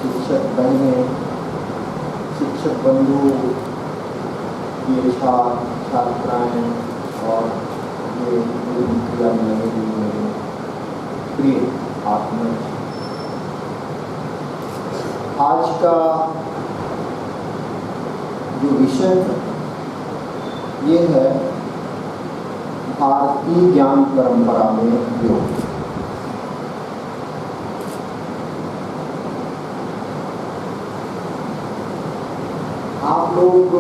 शिक्षक बहनें, शिक्षक बंधु, ये छात्राएँ और ये क्रिया में लगे हुए मेरे प्रिय आत्मा। आज का जो विषय है ये है भारतीय ज्ञान परंपरा में योग। आप लोग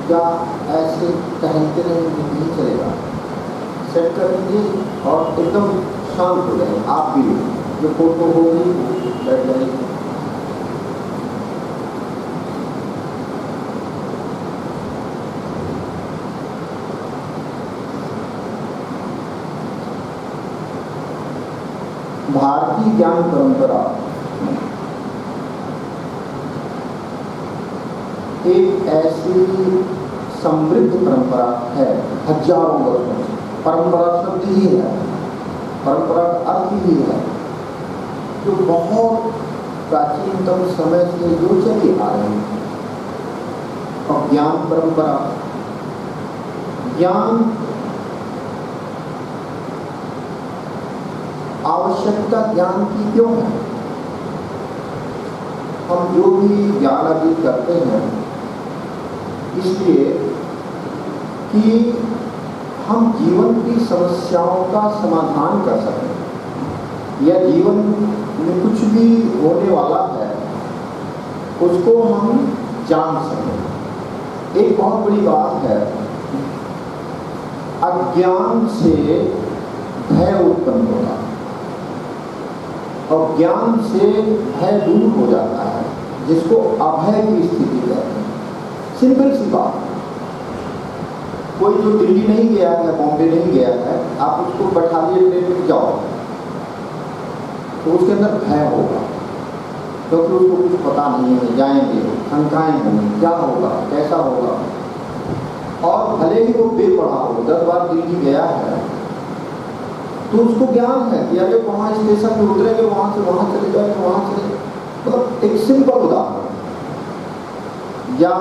क्या ऐसे टहलते रहेंगे? नहीं चलेगा। सेट करेंगे और एकदम शांत हो जाएंगे। आप भी जो फोटो होगी बैठ जाएंगे। भारतीय ज्ञान परंपरा एक ऐसी समृद्ध परंपरा है, हजारों वर्षों से। परंपरा शब्द ही है, परंपरा का अर्थ ही है, जो बहुत प्राचीनतम समय से जो चली आ रही है। और ज्ञान परंपरा, ज्ञान आवश्यकता ज्ञान की क्यों है? हम जो भी ज्ञान अर्जित करते हैं इसलिए कि हम जीवन की समस्याओं का समाधान कर सकें, या जीवन में कुछ भी होने वाला है उसको हम जान सकें। एक बहुत बड़ी बात है, अज्ञान से भय उत्पन्न होता है और ज्ञान से भय दूर हो जाता है, जिसको अभय की स्थिति कहते हैं। सिंपल सी बात, कोई जो दिल्ली नहीं गया है, बॉम्बे नहीं गया है, आप उसको बैठा दिए ट्रेन में जाओ तो उसके अंदर भय होगा, क्योंकि उसको कुछ पता नहीं है। जाएंगे, शंकाएं होंगी, क्या होगा, कैसा होगा। और भले ही वो बेपढ़ा हो, 10 बार दिल्ली गया है, तो उसको ज्ञान है कि अगर वहाँ स्टेशन में उतरेंगे, वहाँ से वहाँ चले जाएंगे, वहाँ चले। मतलब एक सिंपल उदाहरण, या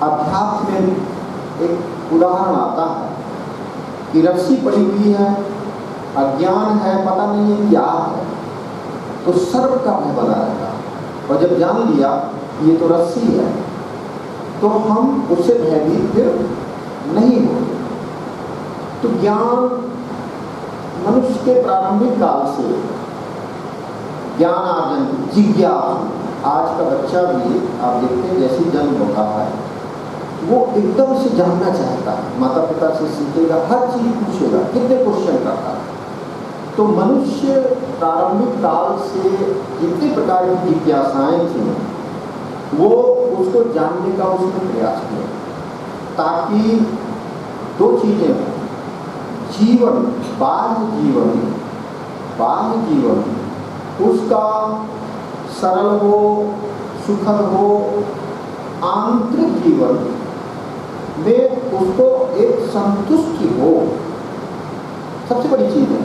अध्यात्म में एक उदाहरण आता है कि रस्सी पड़ी हुई है, अज्ञान है, पता नहीं है क्या है, तो सर्प का भय बना रहता है। और जब जान लिया ये तो रस्सी है, तो हम उससे भयभीत फिर नहीं हो। तो ज्ञान मनुष्य के प्रारंभिक काल से ज्ञान अर्जन, जिज्ञासा। आज का बच्चा भी आप देखते हैं जैसे जन्म होता है वो एकदम से जानना चाहता है, माता पिता से सीखेगा, हर चीज पूछेगा, कितने क्वेश्चन करता है। तो मनुष्य प्रारंभिक काल से जितने प्रकार की जिज्ञासाएं थी वो उसको जानने का उसने प्रयास किया, ताकि दो चीजें हों, जीवन, बाह्य जीवन उसका सरल हो, सुखद हो, आंतरिक जीवन में उसको एक संतुष्टि हो। सबसे बड़ी चीज है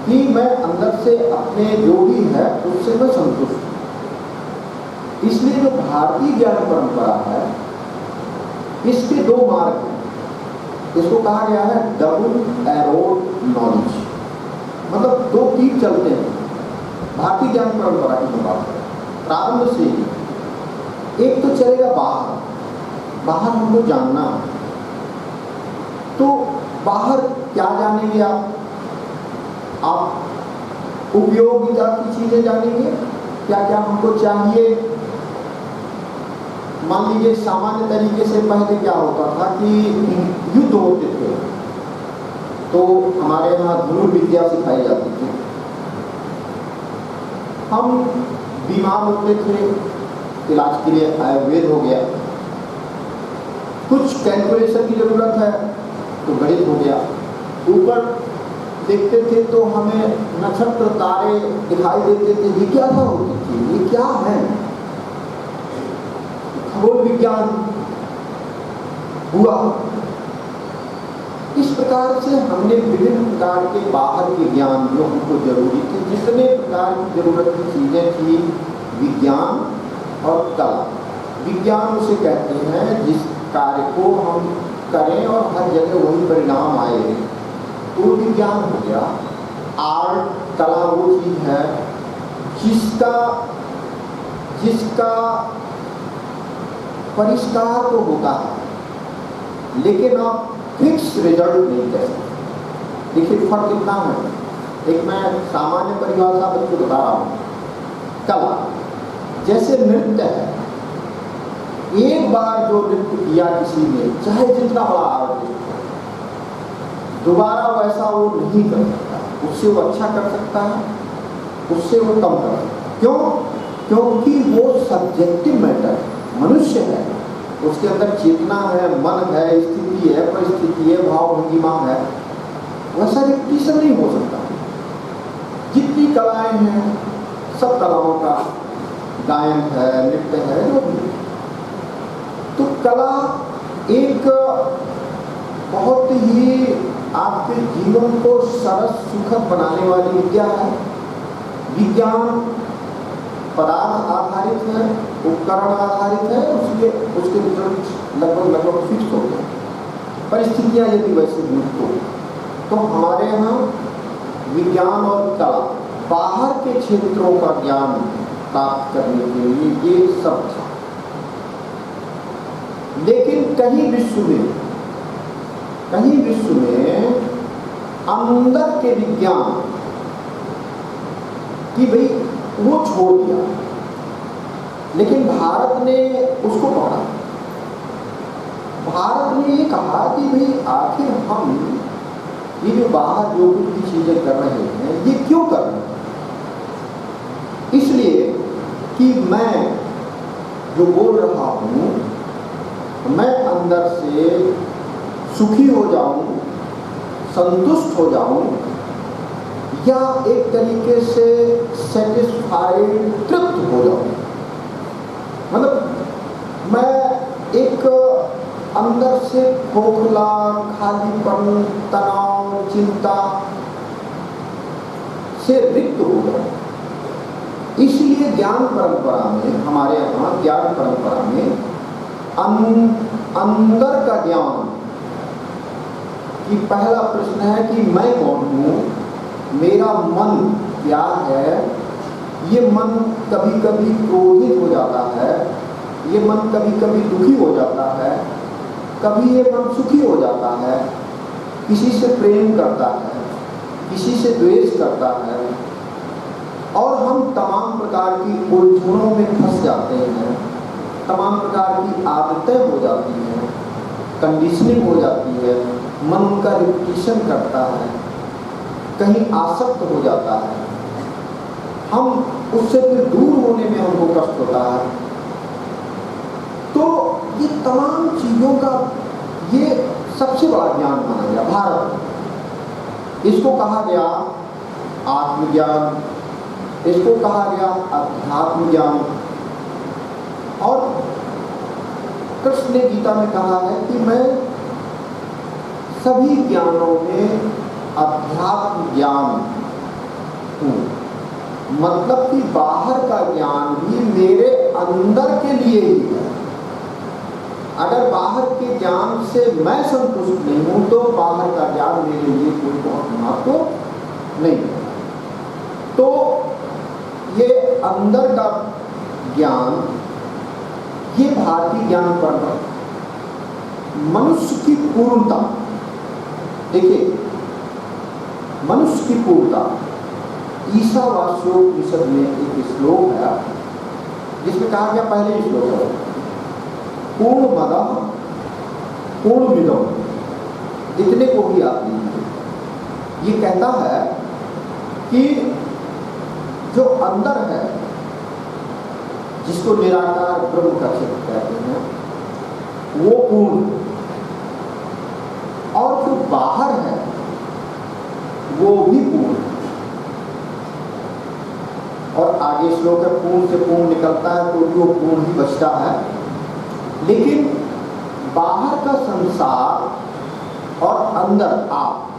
कि मैं अंदर से अपने जो भी है उससे मैं संतुष्ट हूँ। इसलिए जो भारतीय ज्ञान परंपरा है इसके दो मार्ग हैं। इसको कहा गया है डबल एरोड नॉलेज, मतलब दो तीर चलते हैं। भारतीय ज्ञान परंपरा की बात करें प्रारंभ से ही, एक तो चलेगा बाहर हमको जानना है। तो बाहर क्या जानेंगे आप उपयोगिता की चीजें जानेंगे, क्या क्या हमको चाहिए। मान लीजिए सामान्य तरीके से पहले क्या होता था कि युद्ध होते थे, तो हमारे यहाँ धनुर्विद्या सिखाई जाती थी। हम बीमार होते थे, इलाज के लिए आयुर्वेद हो गया। कुछ कैलकुलेशन की जरूरत है तो गणित हो गया। ऊपर देखते थे तो हमें नक्षत्र तारे दिखाई देते थे, जिज्ञासा होती थी ये क्या है। खगोल विज्ञान हुआ, इस प्रकार से हमने विभिन्न प्रकार के बाहर के ज्ञान जो हमको जरूरी थे, जितने प्रकार की जरूरत की चीज़ें थी, विज्ञान और कला। विज्ञान उसे कहते हैं जिस कार्य को हम करें और हर जगह वही परिणाम आए, तो विज्ञान हो गया। आर्ट, कला वो चीज़ है जिसका परिष्कार तो होता है, लेकिन आप फिक्स रिजल्ट नहीं कह सकते। देखिए फर्क कितना है। एक मैं सामान्य परिभाषा बच्चों को बता रहा हूँ। कला जैसे नृत्य है, एक बार जो नृत्य किया किसी ने, चाहे जितना बड़ा आर्टिस्ट हो, दोबारा वैसा वो नहीं कर सकता। उससे वो अच्छा कर सकता है, उससे वो कम कर सकता है। क्यों? क्योंकि वो सब्जेक्टिव मैटर है, मनुष्य है, उसके अंदर चेतना है, मन है, स्थिति है, परिस्थिति है, भाव भंगिमा है, वैसा रिपीटिशन नहीं हो सकता। जितनी कलाएं हैं, सब कलाओं का गायन है, नृत्य है, जो भी। तो कला एक बहुत ही आपके जीवन को सरस सुखद बनाने वाली विद्या है। विज्ञान पदार्थ आधारित है, उपकरण आधारित है, उसके रिजल्ट लगभग फिक्स होते हैं। परिस्थितियाँ यदि वैसे हुई तो हमारे यहाँ विज्ञान और कला, बाहर के क्षेत्रों का ज्ञान प्राप्त करने के लिए ये सब था। लेकिन कहीं विश्व में अंदर के विज्ञान कि भाई वो छोड़ दिया, लेकिन भारत ने उसको पकड़ा। भारत ने ये कहा कि भाई आखिर हम ये जो बाहर जो कुछ भी चीजें कर रहे हैं, ये क्यों कर रहे हैं? इसलिए कि मैं जो बोल रहा हूँ, मैं अंदर से सुखी हो जाऊं, संतुष्ट हो जाऊं, या एक तरीके से सेटिस्फाइड, तृप्त हो जाऊं। मतलब मैं एक अंदर से खोखला, खालीपन, तनाव, चिंता से रिक्त हो जाऊं। इसलिए ज्ञान परंपरा में, हमारे यहाँ ज्ञान परंपरा में अंदर का ज्ञान कि पहला प्रश्न है कि मैं कौन हूँ, मेरा मन क्या है। ये मन कभी कभी क्रोधित हो जाता है, ये मन कभी कभी दुखी हो जाता है, कभी ये मन सुखी हो जाता है, किसी से प्रेम करता है, किसी से द्वेष करता है, और हम तमाम प्रकार की उलझनों में फंस जाते हैं। तमाम प्रकार की आदतें हो जाती हैं, कंडीशनिंग हो जाती है, मन उनका रिपीटिशन करता है, कहीं आसक्त हो जाता है, हम उससे फिर दूर होने में हमको कष्ट होता है। तो ये तमाम चीज़ों का ये सबसे बड़ा ज्ञान माना गया भारत। इसको कहा गया आत्मज्ञान, इसको कहा गया अध्यात्म ज्ञान। और कृष्ण ने गीता में कहा है कि मैं सभी ज्ञानों में अध्यात्म ज्ञान हूँ। मतलब कि बाहर का ज्ञान भी मेरे अंदर के लिए ही है। अगर बाहर के ज्ञान से मैं संतुष्ट नहीं हूँ तो बाहर का ज्ञान मेरे लिए कोई बहुत महत्व नहीं है। तो ये अंदर का ज्ञान, ये भारतीय ज्ञान परंपरा, मनुष्य की पूर्णता। देखिए, मनुष्य की पूर्णता, ईशावास्योपनिषद में एक श्लोक है जिसमें कहा गया, पहले श्लोक है, पूर्णमदः पूर्णमिदम्, इतने को भी आप लीजिए। ये कहता है कि जो अंदर है, जिसको निराकार ब्रह्म का क्षेत्र कहते हैं, वो पूर्ण, और जो बाहर है वो भी पूर्ण। और आगे श्लोक है, पूर्ण से पूर्ण निकलता है तो भी वो पूर्ण ही बचता है। लेकिन बाहर का संसार और अंदर आप,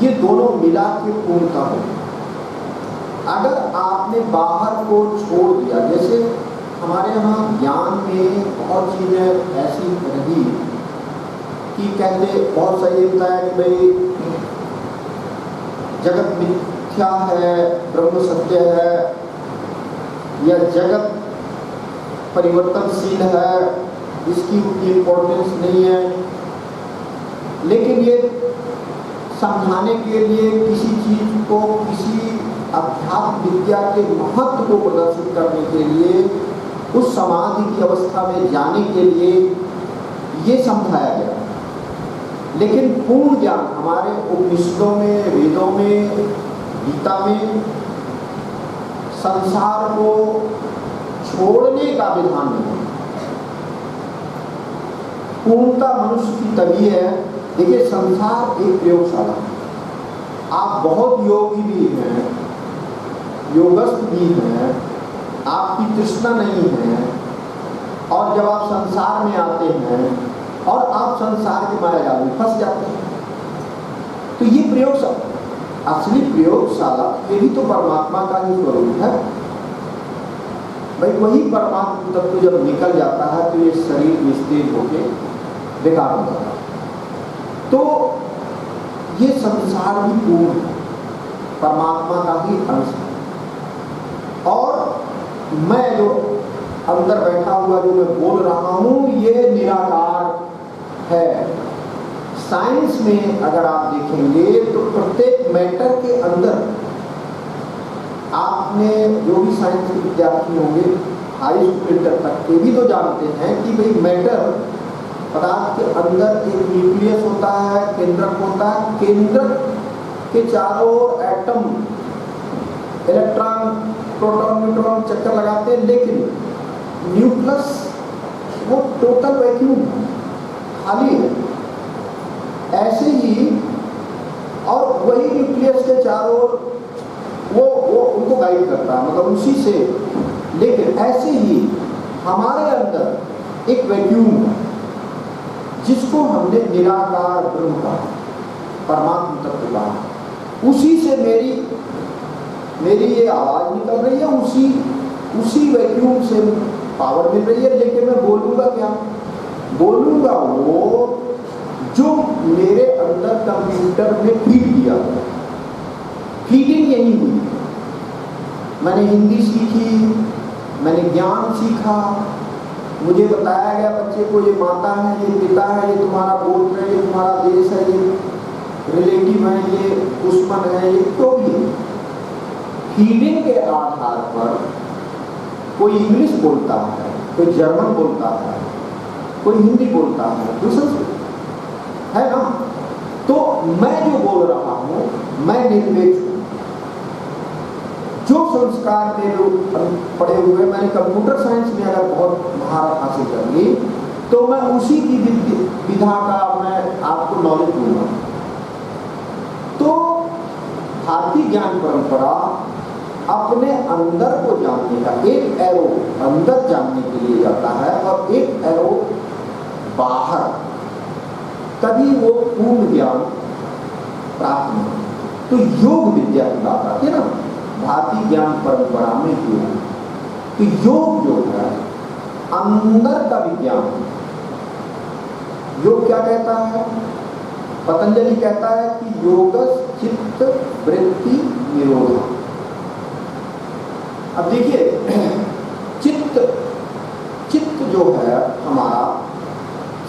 ये दोनों मिला के पूर्णता हो। अगर आपने बाहर को छोड़ दिया, जैसे हमारे यहाँ ज्ञान में बहुत चीज़ें ऐसी रही कि कहते बहुत सही बताया कि भाई जगत मिथ्या है, ब्रह्म सत्य है, या जगत परिवर्तनशील है, इसकी उतनी इम्पोर्टेंस नहीं है। लेकिन ये समझाने के लिए किसी चीज़ को, किसी अध्यात्म विद्या के महत्व को प्रदर्शित करने के लिए, उस समाधि की अवस्था में जाने के लिए ये समझाया गया। लेकिन पूर्ण ज्ञान हमारे उपनिषदों में, वेदों में, गीता में संसार को छोड़ने का विधान नहीं है। पूर्णता मनुष्य की तभी है। देखिए, संसार एक प्रयोगशाला है। आप बहुत योगी भी हैं, योगस्थ भी हैं, आपकी तृष्णा नहीं है, और जब आप संसार में आते हैं और आप संसार के माया जाल में फंस जाते हैं, तो ये प्रयोगशाला, असली प्रयोगशाला ये भी तो परमात्मा का ही स्वरूप है। भाई वही परमात्मा तत्व जब निकल जाता है तो ये शरीर निस्तेज होके बेकार हो जाता है। तो ये संसार भी पूर्ण है, परमात्मा का ही अंश है। और मैं जो अंदर बैठा हुआ जो मैं बोल रहा हूँ, ये निराकार है। साइंस में अगर आप देखेंगे तो प्रत्येक मैटर के अंदर, आपने जो भी साइंस के विद्यार्थी होंगे, हाई स्कूल तक के भी तो जानते हैं कि भाई मैटर, पदार्थ के अंदर एक न्यूक्लियस होता है, केंद्रक होता है, केंद्रक के चारों ओर एटम, इलेक्ट्रॉन, प्रोटॉन, न्यूट्रॉन चक्कर लगाते हैं, लेकिन न्यूक्लियस वो टोटल वैक्यूम खाली है। ऐसे ही, और वही न्यूक्लियस के चारों ओर वो उनको गाइड करता है, मतलब उसी से। लेकिन ऐसे ही हमारे अंदर एक वैक्यूम है जिसको हमने निराकार ब्रह्म कहा, परमात्मा तत्व कहा। उसी से मेरी ये आवाज निकल रही है, उसी वैक्यूम से पावर मिल रही है। लेकिन मैं बोलूँगा क्या? बोलूँगा वो जो मेरे अंदर कंप्यूटर में फीड किया गया। फीडिंग यही हुई। मैंने हिंदी सीखी, मैंने ज्ञान सीखा, मुझे बताया गया बच्चे को ये माता है, ये पिता है, ये तुम्हारा गोत्र है, ये तुम्हारा देश है, ये रिलेटिव है, ये दुश्मन है, ये तो भी फीडिंग के आधार पर कोई इंग्लिश बोलता है, कोई जर्मन बोलता है, कोई हिंदी बोलता है, दूसरा है ना। तो मैं जो बोल रहा हूँ, मैं निरपेक्ष हूँ। जो संस्कार मेरे पढ़े हुए, मैंने कंप्यूटर साइंस में अगर बहुत महारत हासिल कर ली, तो मैं उसी की विधा का मैं आपको नॉलेज दूंगा। तो भारतीय ज्ञान परंपरा अपने अंदर को जानने का, एक एरो अंदर जानने के लिए जाता है और एक एरो बाहर, तभी वो पूर्ण ज्ञान प्राप्त हो। तो योग विद्या की बात आती है ना, भारतीय ज्ञान परंपरा में योग, तो योग जो है अंदर का विज्ञान। योग क्या कहता है? पतंजलि कहता है कि योगस चित्त वृत्ति निरोध। अब देखिए, चित्त जो है हमारा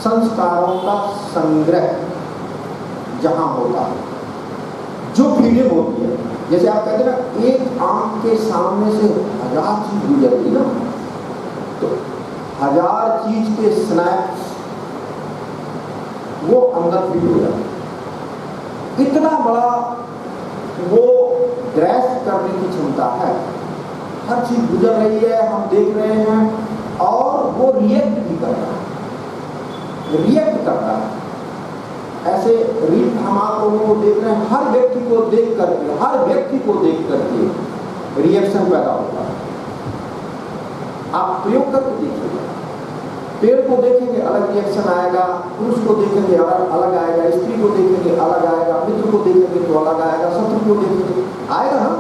संस्कारों का संग्रह जहां होता है, जो फीलिंग होती है। जैसे आप कहते हैं ना, एक आंख के सामने से 1000 चीज गुजरती ना, तो 1000 चीज के स्नैप्स वो अंदर फील हो जाते। इतना बड़ा वो ग्रैस्प करने की क्षमता है। हर चीज गुजर रही है, हम देख रहे हैं, और वो रिएक्ट भी कर रहा है, रिएक्ट करता है। ऐसे हम आपको वो देख रहे हैं, हर व्यक्ति को देख करके रिएक्शन पैदा होता है। आप प्रयोग करके देखिएगा, पेड़ को देखेंगे अलग रिएक्शन आएगा, पुरुष को देखेंगे अलग आएगा, स्त्री को देखेंगे अलग आएगा, मित्र को देखेंगे तो अलग आएगा, शत्रु को देखेंगे आएगा ना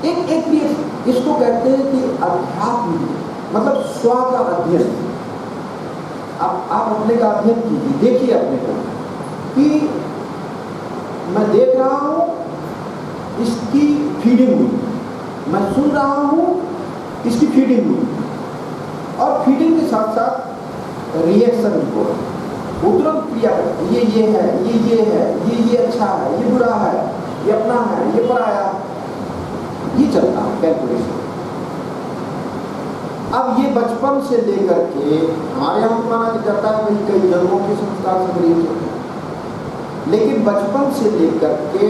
एक एक रिएक्शन। इसको कहते हैं कि अध्यात्म, मतलब स्व का अध्ययन। आप अपने का अध्ययन कीजिए, देखिए अपने को कि मैं देख रहा हूं, इसकी फीडिंग हुई, मैं सुन रहा हूं, इसकी फीडिंग हुई, और फीडिंग के साथ साथ रिएक्शन को तुरंत क्रिया करते, ये है, ये है, ये अच्छा है, ये बुरा है, ये अपना है, ये पराया, ये चलता है कैलकुलेशन। अब ये बचपन से लेकर के हमारे यहाँ माना जाता है भाई कई जन्मों के संस्कार संग्रहित होते हैं, लेकिन बचपन से लेकर के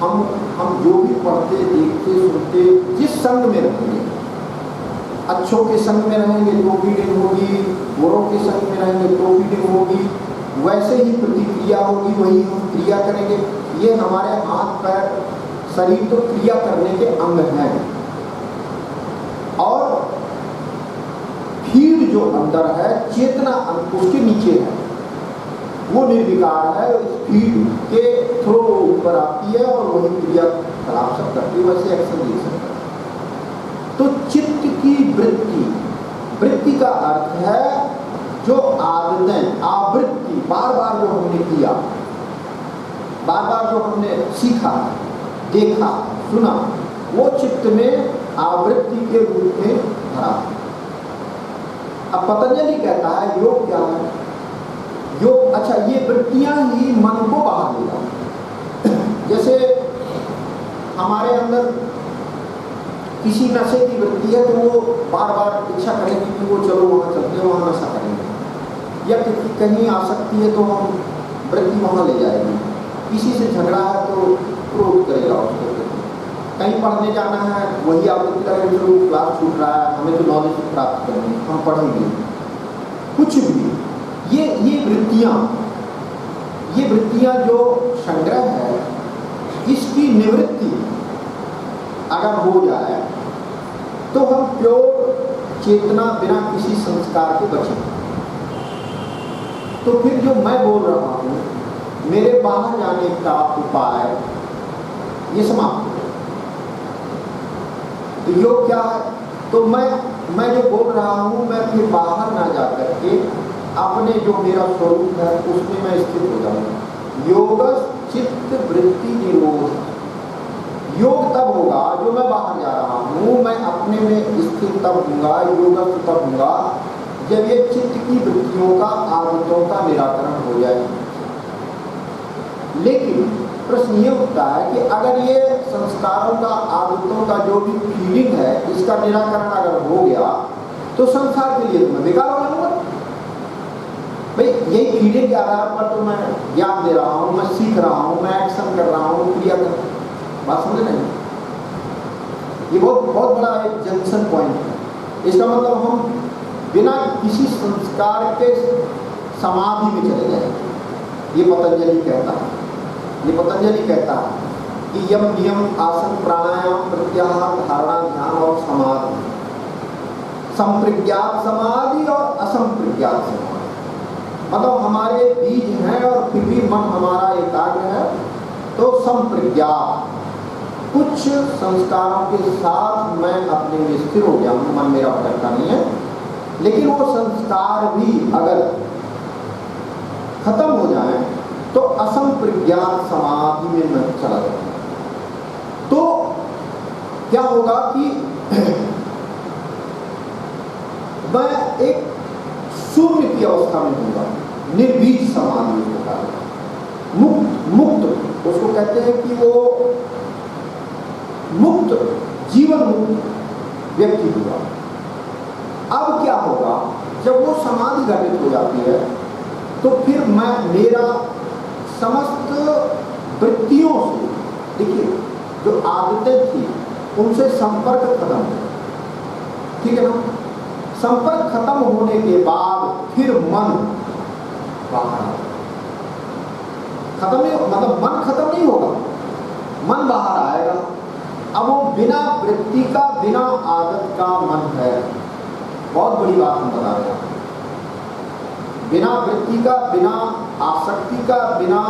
हम जो भी पढ़ते, देखते, सुनते, जिस संग में रहेंगे, अच्छों के संग में रहेंगे तो फीडिंग होगी, बुरों के संग में रहेंगे तो फीडिंग होगी, वैसे ही प्रतिक्रिया होगी, वही हम क्रिया करेंगे। ये हमारे हाथ पैर शरीर तो क्रिया करने के अंग हैं, और फीड जो अंदर है, चेतना उसके नीचे है, वो निर्विकार है, इस फीड के थ्रू ऊपर आती है और वही क्रिया कलाप सब करती है, वैसे एक्शन ले सकता है। तो चित्त की वृत्ति का अर्थ है जो आदतें, आवृत्ति, बार बार जो हमने किया, बार बार जो हमने सीखा, देखा, सुना, वो चित्त में आवृत्ति के रूप में भरा। अब पतंजलि कहता है योग क्या है? योग, अच्छा, ये वृत्तियां ही मन को बाहर लेगा। जैसे हमारे अंदर किसी नशे की वृत्ति है तो वो बार बार इच्छा करेगी कि वो चलो वहाँ चलते हैं, वहाँ नशा करेंगे, या कहीं आसक्ति है तो हम वृत्ति वहाँ ले जाएंगे, किसी से झगड़ा है तो क्रोध करेगा उसको, कहीं पढ़ने जाना है वही आवृत्ति करेंगे, जो क्लास छूट रहा है, हमें तो नॉलेज प्राप्त करनी है, हम पढ़ेंगे, कुछ भी। ये वृत्तियां जो संग्रह है, इसकी निवृत्ति अगर हो जाए तो हम प्योर चेतना बिना किसी संस्कार के बचे। तो फिर जो मैं बोल रहा हूं, मेरे बाहर जाने का उपाय ये समाप्त हो। तो योग क्या है? तो मैं जो बोल रहा हूं, मैं फिर बाहर ना जा करके अपने जो मेरा स्वरूप है उसमें मैं स्थित हो जाऊंगा। योग चित्त वृत्ति निरोध। योग तब होगा जो मैं बाहर जा रहा हूँ, मैं अपने में स्थित तब हूँगा, योग तब हूँगा जब ये चित्त की वृत्तियों का, आदतों का निराकरण हो जाए। लेकिन प्रश्न ये उठता है कि अगर ये संस्कारों का, आदतों का जो भी फीलिंग है, इसका निराकरण अगर हो गया तो संसार के लिए तो मैं बेकार हो जाऊंगा। भाई यही फीलिंग के आधार पर तो मैं ज्ञान दे रहा हूँ, मैं सीख रहा हूँ, मैं एक्शन कर रहा हूँ, क्रिया कर रहा हूँ। बात समझ नहीं? ये बहुत बड़ा एक जंक्शन पॉइंट है। इसका मतलब हम बिना किसी संस्कार के समाधि में चले जाएंगे। ये पतंजलि कहता है कि यम नियम आसन प्राणायाम प्रत्याहार धारणा ध्यान और समाधि, संप्रज्ञात समाधि और असंप्रज्ञात समाधि, मतलब हमारे बीज हैं और फिर भी मन हमारा एकाग्र है तो संप्रज्ञात। कुछ संस्कारों के साथ मैं अपने में स्थिर हो गया हूँ, मन मेरा भटकता नहीं है, लेकिन वो संस्कार भी अगर खत्म हो जाए तो असंप्रज्ञात समाधि में मैं चला जाऊंगा। तो क्या होगा कि मैं एक शून्य की अवस्था में होगा, निर्बीज समाधि होगा, मुक्त उसको कहते हैं कि वो मुक्त, जीवन मुक्त व्यक्ति होगा। अब क्या होगा, जब वो समाधि घटित हो जाती है तो फिर मेरा समस्त वृत्तियों से, देखिए जो आदतें थी उनसे संपर्क खत्म हो, ठीक है ना। संपर्क खत्म होने के बाद फिर मन बाहर खत्म नहीं, मतलब मन खत्म नहीं होगा, मन बाहर आएगा। अब वो बिना वृत्ति का, बिना आदत का मन है। बहुत बड़ी बात हम बता रहे हैं। बिना वृत्ति का, बिना आसक्ति का, बिना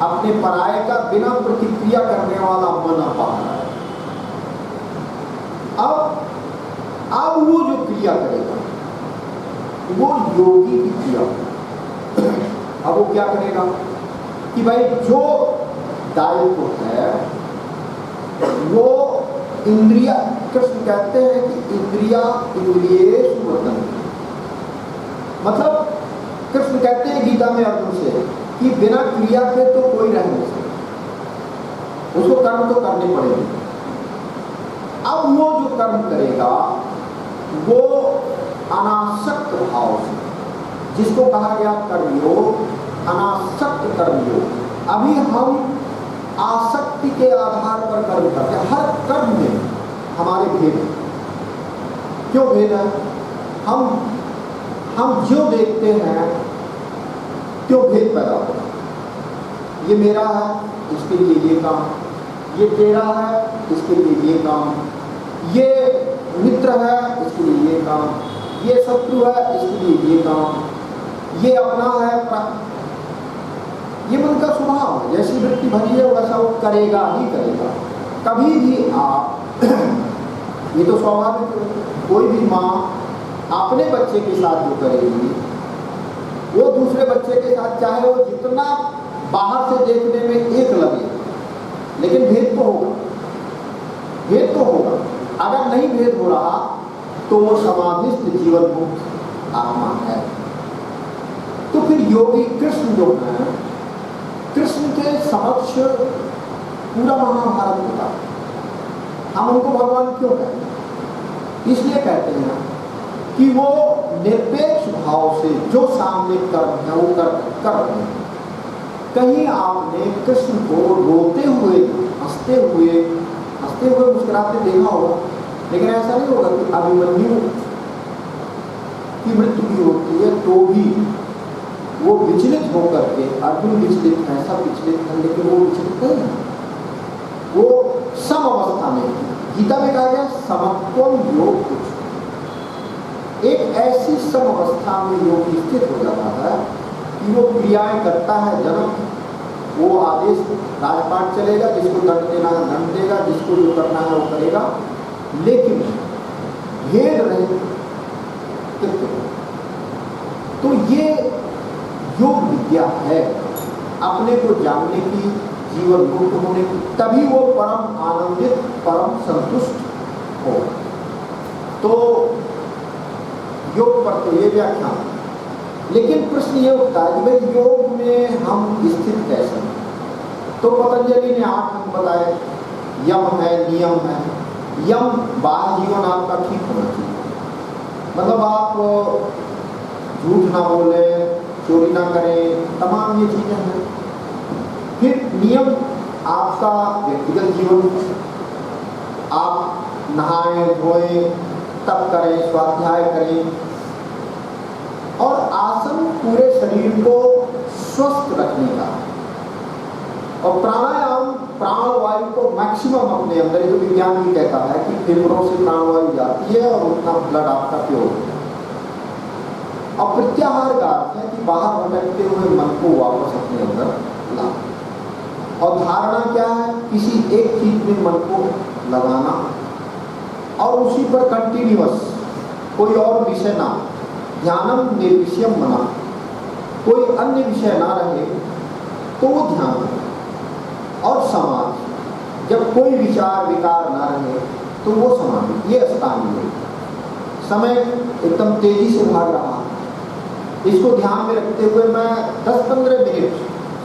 अपने पराये का, बिना प्रतिक्रिया करने वाला मन आ पा रहा है। अब वो जो क्रिया करेगा वो योगी की क्रिया। अब वो क्या करेगा कि भाई जो दायित्व है वो इंद्रिया, कृष्ण कहते हैं कि इंद्रिया इंद्रियेषु वर्तन्ते। मतलब कृष्ण कहते हैं गीता में अर्जुन से कि बिना क्रिया के तो कोई रह नहीं सकता, उसको कर्म तो करने पड़ेंगे। अब वो जो कर्म करेगा वो अनासक्त भाव से, जिसको कहा गया कर्मयोग, अनासक्त कर्मयोग। अभी हम आसक्ति के आधार पर कर्म करते हैं। हर कर्म में हमारे भेद है। क्यों भेद है? हम जो देखते हैं क्यों भेद पैदा होता है। ये मेरा है, इसके लिए ये काम, ये तेरा है, इसके लिए ये काम, ये मित्र है, इसके लिए ये काम, ये शत्रु है, इसके लिए ये काम, ये अपना है, ये मन का स्वभाव है। जैसी वृत्ति भरी है वैसा वो करेगा ही करेगा। कभी भी आप ये तो स्वाभाविक है, कोई भी माँ अपने बच्चे के साथ जो करेगी वो दूसरे बच्चे के साथ, चाहे वो जितना बाहर से देखने में एक लगे, लेकिन भेद तो होगा, भेद तो होगा। अगर नहीं भेद हो रहा तो वो समाधिस्थ जीवन मुक्त आत्मा है। तो फिर योगी कृष्ण जो है, कृष्ण के समक्ष पूरा महाभारत होता। हम उनको भगवान क्यों कहते हैं? इसलिए कहते हैं कि वो निरपेक्ष भाव से जो सामने कर्म है वो कर रहे हैं। कहीं आपने कृष्ण को रोते हुए, हंसते हुए मुस्कुराते देखा होगा, लेकिन ऐसा नहीं होगा कि अभिमन्यु की मृत्यु भी होती है तो भी वो विचलित होकर के, अर्जुन विचलित है, सब विचलित है, लेकिन वो विचलित नहीं है, वो सम अवस्था में। गीता में कहा गया समत्वम योग कुछ, एक ऐसी सम अवस्था में योग स्थित हो जाता है कि वो क्रियाएं करता है। जन्म वो आदेश राजपाट चलेगा, जिसको दंड देना है दंड देगा, जिसको जो करना है वो करेगा, लेकिन भेद रहे कृत्य। तो ये योग विद्या है, अपने को जानने की, जीवन मुक्त होने की, तभी वो परम आनंदित, परम संतुष्ट हो। तो योग पर तो ये व्याख्यान, लेकिन प्रश्न ये उठता है कि भाई योग में हम स्थित कैसे हैं? तो पतंजलि ने 8 अंग बताए, यम है, नियम है। यम बाह्य जीवन आपका ठीक होना चाहिए, मतलब आप झूठ ना बोले, चोरी ना करें, तमाम ये चीजें हैं। फिर नियम आपका व्यक्तिगत जीवन, आप नहाएं धोएं, तप करें, स्वाध्याय करें, और आसन पूरे शरीर को स्वस्थ रखने का, और प्राणायाम प्राणवायु को मैक्सिमम अपने अंदर, जो विज्ञान भी कहता है कि फेफड़ों से प्राणवायु जाती है और उतना ब्लड आपका प्योर होता है। और प्रत्याहार का अर्थ है कि बाहर भटकते हुए मन को वापस अपने अंदर ला। और धारणा क्या है? किसी एक चीज में मन को लगाना और उसी पर कंटिन्यूअस, कोई और विषय ना, ध्यानम निर्विषयम मना, कोई अन्य विषय ना रहे तो वो ध्यान है। और समाधि, जब कोई विचार विकार ना रहे तो वो समाधि। ये अष्टांग योग। समय एकदम तेजी से भाग रहा, इसको ध्यान में रखते हुए मैं 10-15 मिनट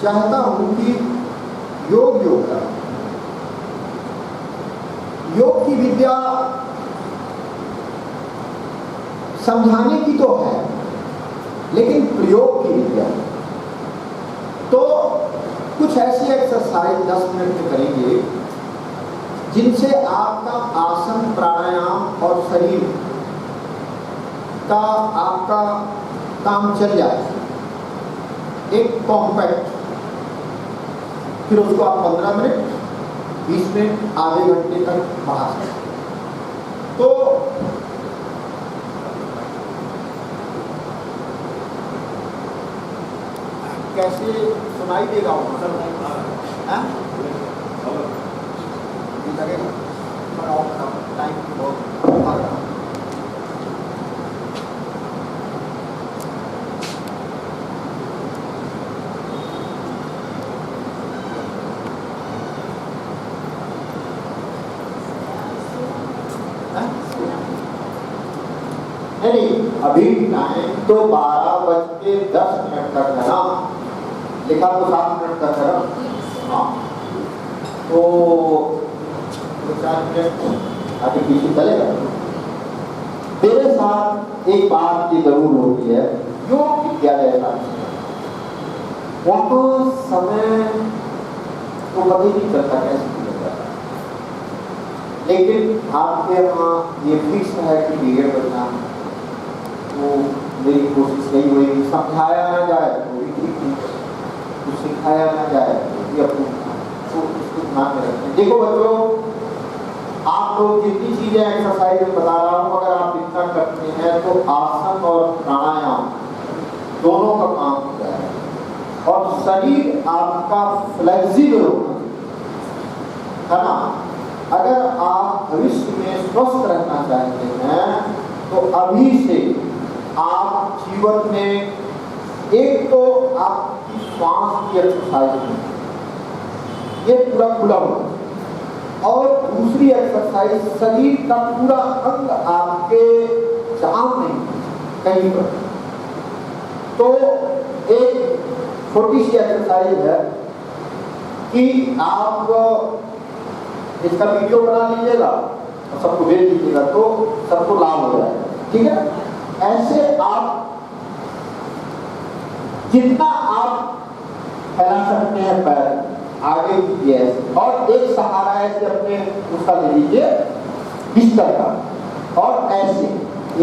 चाहता हूं कि योग करें। योग की विद्या समझाने की तो है, लेकिन प्रयोग की विद्या। तो कुछ ऐसी एक्सरसाइज 10 मिनट में करेंगे जिनसे आपका आसन, प्राणायाम और शरीर का आपका काम चल जाए, एक कॉम्पैक्ट। फिर उसको आप 15 मिनट, 20 मिनट, आधे घंटे तक बढ़ा सकते। तो कैसे सुनाई देगा वो हाँ? लगेगा टाइम बहुत आ रहा नहीं, अभी टाइम तो 12:10 तक है ना, लिखा तो 7 मिनट तक है ना। हाँ, तो 4 मिनट आगे पीछे चलेगा। मेरे साथ एक बात ये जरूर होती है, योग किया जाएगा वहाँ समय तो कभी नहीं चलता कैसे किया जाता, लेकिन आपके यहाँ ये फिक्स है कि 1:30 बजना, तो मेरी कोशिश यही हुई समझाया ना जाए तो भी ठीक नहीं, कुछ सिखाया ना जाए तो भी अपने तो उसको ध्यान में रखें। देखो बच्चों, आप लोग जितनी चीजें एक्सरसाइज में बता रहा हूँ, अगर आप इतना करते हैं तो आसन और प्राणायाम दोनों का काम हो जाएगा और शरीर आपका फ्लेक्सिबल होगा, है ना। अगर आप भविष्य में स्वस्थ रहना चाहते हैं तो अभी से आप जीवन में एक तो आपकी श्वास की एक्सरसाइज ये पूरा खुला होगा और दूसरी एक्सरसाइज शरीर का पूरा अंग आपके जाम नहीं कहीं पर। तो एक छोटी सी एक्सरसाइज है कि आप इसका वीडियो बना लीजिएगा और सबको भेज दीजिएगा तो सबको लाभ हो जाएगा, ठीक है। ऐसे आप जितना आप फैला सकते हैं पैर आगे कीजिए ऐसे, और एक सहारा ऐसे अपने उसका ले लीजिए बिस्तर का, और ऐसे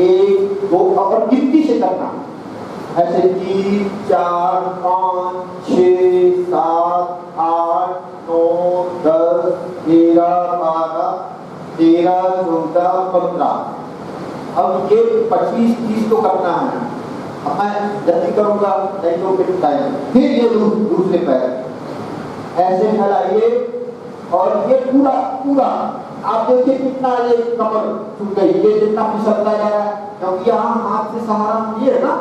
1 2 और गिनती से करना, ऐसे 3 4 5 6 7 8 9 10 11 12 13 14 15। अब ये 25 30 तो करना है, अब मैं जल्दी करूंगा नहीं तो फिर टाइम। फिर ये दूसरे पैर ऐसे फैलाइए और ये पूरा पूरा आप देखिए कितना ये कमर झुक गई, ये जितना फिसलता जा रहा है क्योंकि यहाँ हाथ से सहारा ये है ना,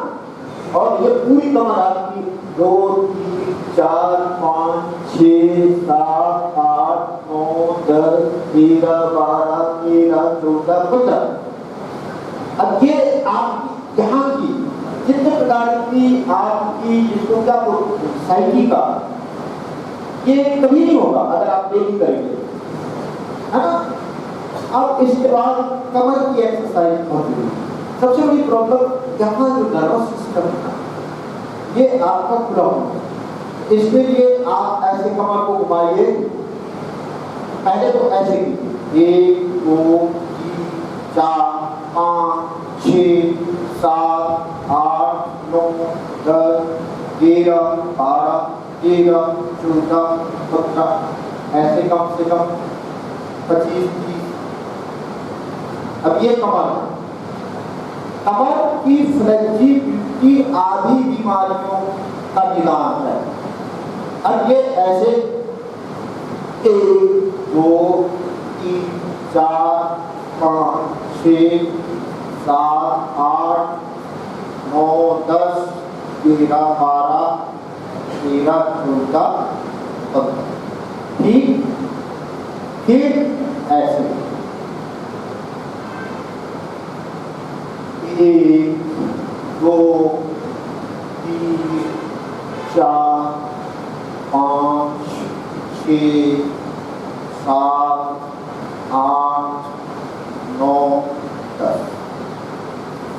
और ये पूरी कमर आपकी 2 3 4 5 6 7 8 9 10 11 12 13 14 15। अब ये आपकी यहाँ की जितने प्रकार की आपकी जिसको क्या साइकी का ये कभी नहीं होगा अगर आप डेली करेंगे, है ना। अब इसके बाद कमर की एक्सरसाइज बहुत जरूरी है। सबसे बड़ी प्रॉब्लम यहाँ जो नर्वस सिस्टम है ये आपका खुला होगा, इसके लिए आप ऐसे कमर को घुमाइए। पहले तो ऐसे कीजिए 1 2 3 4 5 6 7 8 9 10 11 12 13 14 15 ऐसे कम से कम 25 30। अब ये कमर की फ्लेक्सिबिलिटी आदि बीमारियों का निदान है। अब ये ऐसे 1 2 3 4 5 6 7 8 9 10 11 12 13 14 15। ठीक, फिर ऐसे 1 2 3 4 5 6 7 8 9 10।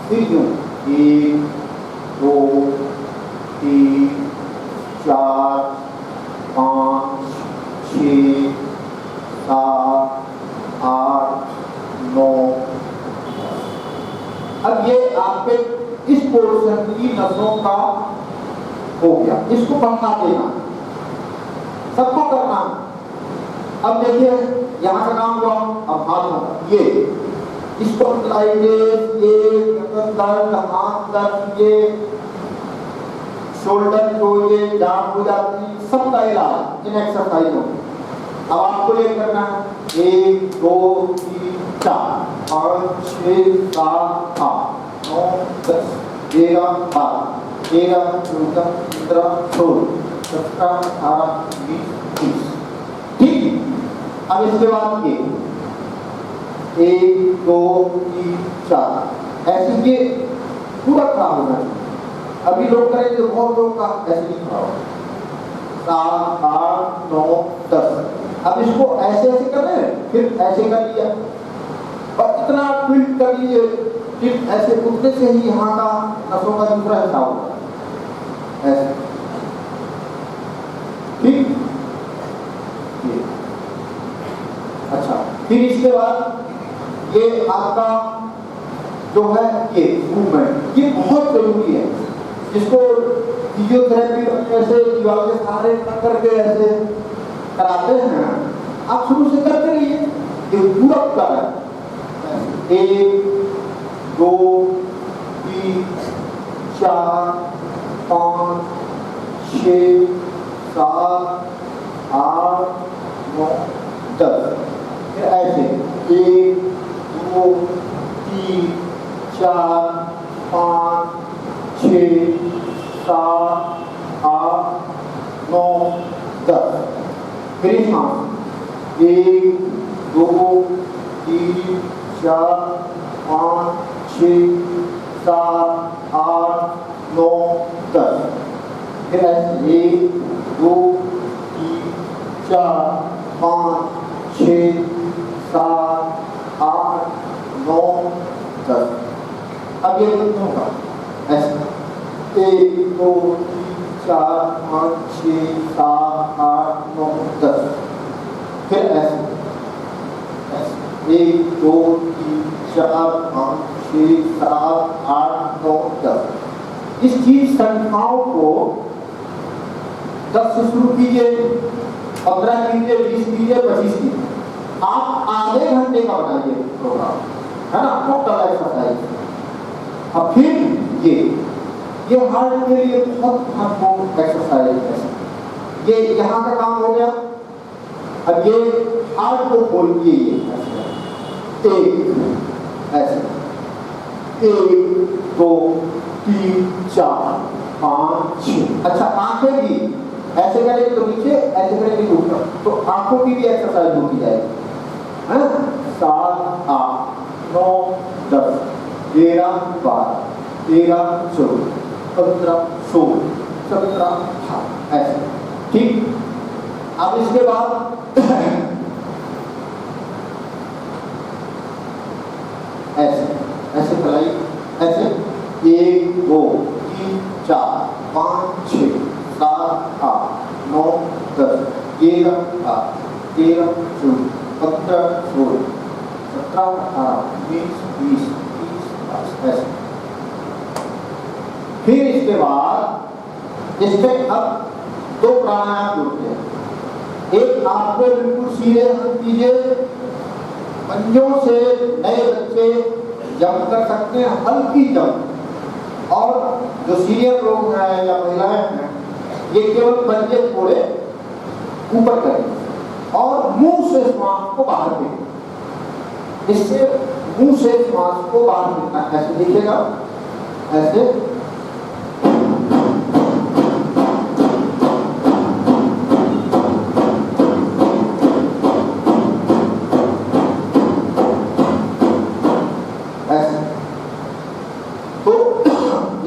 फिर यूं 1 2 3 4 5 6 7 8 9। अब ये आपके इस पोर्शन की नसों का हो गया, इसको बढ़ा देना, सबको करना। अब देखिए यहाँ का काम हुआ, अब हाथ होगा ये स्पॉन्डिलाइटिस, ये गर्दन दर्द, हाथ दर्द, ये शोल्डर जो ये जाम हो जाती है, सबका इलाज इन एक्सरसाइजों में। अब आपको ये करना है 1 2 3 4 5 6 7 8 9 10 11 12 13 14 15 16 17 18 20 21। ठीक, अब इसके बाद ये 1 2 3 4 ऐसे ये पूरा खड़ा होना है। अभी लोग करेंगे, बहुत लोग का ऐसे नहीं खड़ा होगा। 7 8 9 10। अब इसको ऐसे ऐसे कर रहे हैं, फिर ऐसे कर लिया और इतना ट्विल्ट कर लीजिए, फिर ऐसे उठने से ही यहाँ का नसों का दूसरा हिस्सा होगा ऐसे। ठीक, अच्छा, फिर इसके बाद ये आपका जो है ये मूवमेंट, ये बहुत जरूरी है। जिसको फिजियोथेरेपी ऐसे दीवार के सहारे करके ऐसे कराते हैं, आप शुरू से करते रहिए, ये पूरा कर 1 2 3 4 5 6 7 8 9 10। फिर ऐसे 1 2 3 4 5 6 7 8 9 10। फिर सांस 1 2 3 4 5 6 7 8 9 10। फिर ऐसे 1 2 3 4 5 6 7 8 9 10। अब ये होगा ऐसे 1 2 3 4 5 6 7 8 9 10। फिर ऐसे 1 2 3 4 5 6 7 8 9 10। इस चीज संख्याओं को 10 से शुरू कीजिए, 15 कीजिए, 20 कीजिए, 25 कीजिए। आप आधे घंटे का बनाइए प्रोग्राम, है ना, टोटल एक्सरसाइज। अब फिर ये हार्ट के लिए बहुत महत्वपूर्ण एक्सरसाइज है। ये यहाँ का काम हो गया। अब ये हार्ट को खोलिए, ये ऐसे 1 2 3 4 5 6। अच्छा, आंखें भी ऐसे करेंगे तो नीचे, ऐसे करेंगे तो ऊपर, तो आंखों की भी एक्सरसाइज होती जाएगी, है ना। 7 8 9 10 11 12 13 14 15 16 17 18 ऐसे। ठीक, अब इसके बाद ऐसे ऐसे फैलाइए, ऐसे 1 2 3 4 5 6 7 8 9 10 11 12 13 14 15 16 17 18 20 20 30 ऐसे। फिर इसके बाद इसमें अब 2 प्राणायाम जुड़ते हैं। एक आपको बिल्कुल सीधे हाथ कीजिए, पंजों से नए बच्चे जंप कर सकते हैं, हल्की जंप। और जो सीनियर लोग हैं या महिलाएं हैं, ये केवल पंजे थोड़े ऊपर करें और मुंह से श्वास को बाहर फेंकें। इससे मुंह से श्वास को बाहर फेंकना, ऐसे दिखेगा, ऐसे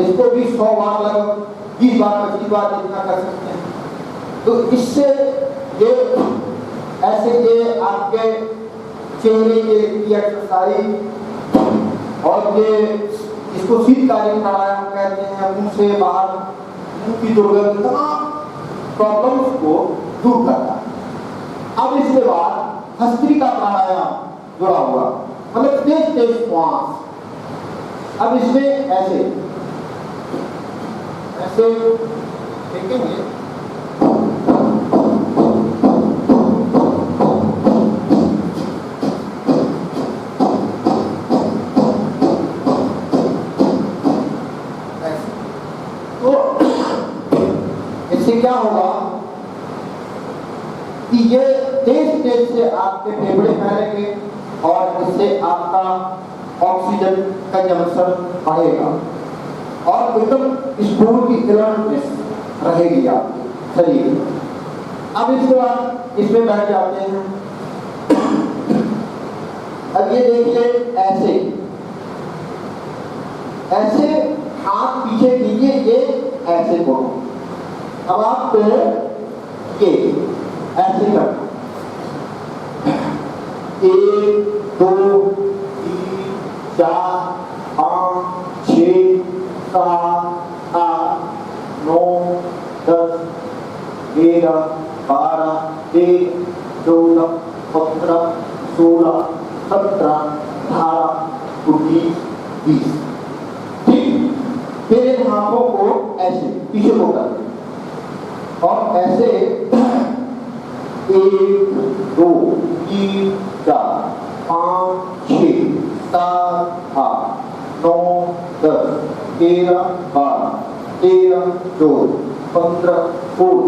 इसको भी 100 बार लगभग 20 बार 25 बार जितना कर सकते हैं। तो इससे ये ऐसे ये आपके चेहरे की एक्सरसाइज और ये इसको शीतकालीन प्राणायाम कहते हैं। मुंह से बाहर मुंह की दुर्गंध तमाम प्रॉब्लम्स को दूर करता है। अब इसके बाद भस्त्रिका प्राणायाम जुड़ा हुआ, मतलब तेज तेज श्वास। अब इसमें ऐसे ऐसे देखेंगे, तो इससे क्या होगा कि ये तेज तेज से आपके फेफड़े फैलेंगे और इससे आपका ऑक्सीजन कंजम्पशन बढ़ेगा और एकदम स्कूल की अलर्टनेस रहेगी आपके शरीर में। अब इसके बाद इसमें बैठ जाते हैं। अब ये देखिए ऐसे ऐसे हाथ पीछे कीजिए, ये ऐसे करो। अब आप ये ऐसे करना, 1 2 3 4 5 6 7 8 9 10 11 12 13 14 15 16 17 18 19 20। ठीक, फिर इन हाथों को ऐसे पीछे को कर दें और ऐसे 1 2 3 4 5 6 7 8 9 10 11 12 13 14 15 16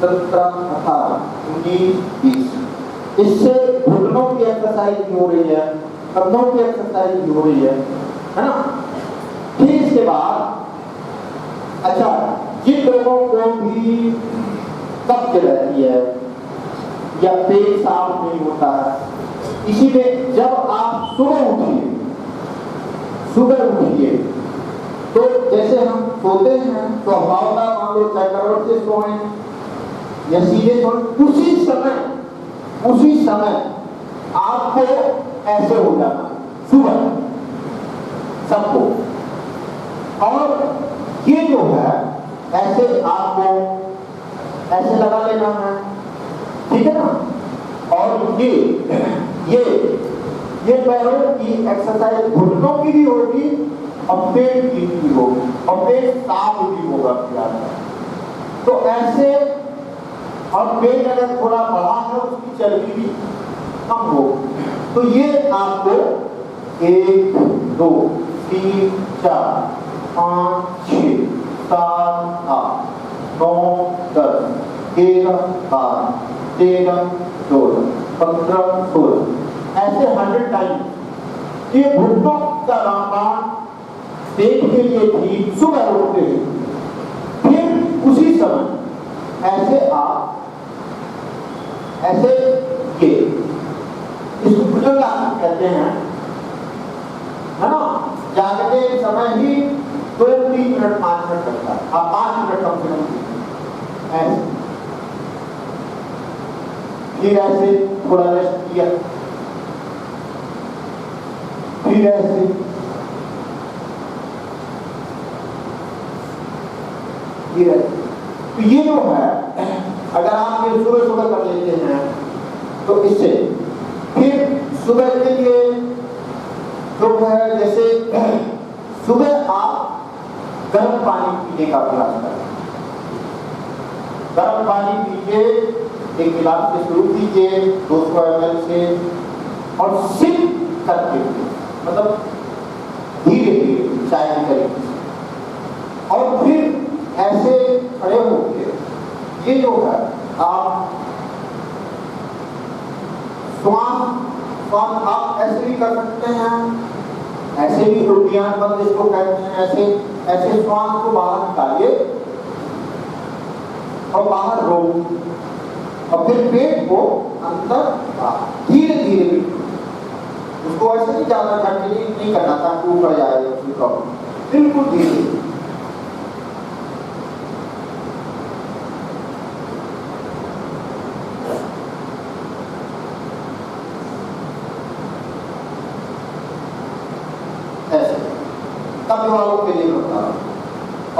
17 18 19 20। इससे घुटनों की एक्सरसाइज भी हो रही है, कंधों की एक्सरसाइज भी हो रही है ना। फिर इसके बाद अच्छा, जिन लोगों को भी कब्ज रहती है या पेट साफ नहीं होता है, इसी में जब आप सुबह उठिए तो जैसे हम सोते हैं तो हवाला मान लो चक्रवट से सोएं या सीधे सोएं, उसी समय आपको ऐसे हो जाना सुबह सबको। और ये जो है ऐसे आपको ऐसे लगा लेना है, ठीक है ना। और ये पैरों की एक्सरसाइज घुटनों की भी होगी और पेट की भी होगी और पेट साफ भी होगा आपका। तो ऐसे, और पेट अगर थोड़ा बड़ा है उसकी चर्बी भी कम हो। तो ये आपको 1 2 3 4 5 6 7 8 9 10 11 12 13 14 15 16 ऐसे 100 टाइम ये घुटनों का रामबाण पेट के लिए ठीक सुबह उठते हैं। फिर उसी समय ऐसे आप ऐसे ये इसको भुजंगासन कहते हैं, है ना। जागते समय ही 2-3 मिनट 5 मिनट लगता है, आप 5 मिनट कम से कम ऐसे। फिर ऐसे थोड़ा रेस्ट किया, फिर ऐसे, तो ये जो है अगर आप ये सुबह सुबह कर लेते हैं तो इससे फिर सुबह के लिए जो है, जैसे सुबह आप गर्म पानी पीने का अभ्यास करें। गर्म पानी पीजिए, 1 गिलास से शुरू कीजिए 200 ml से और सिप करके, मतलब धीरे धीरे चाय की तरीके से। और फिर ऐसे खड़े होकर ये जो है आप श्वास आप ऐसे भी कर सकते हैं, ऐसे भी उद्यान बंद इसको कहते हैं। ऐसे श्वास को बाहर निकालिए और बाहर रोक और फिर पेट को अंदर धीरे धीरे, उसको ऐसे नहीं ज्यादा झटके नहीं करना ताकि ऊपर जाएगा, बिल्कुल धीरे। कब्ज वालों के लिए बता रहा हूं।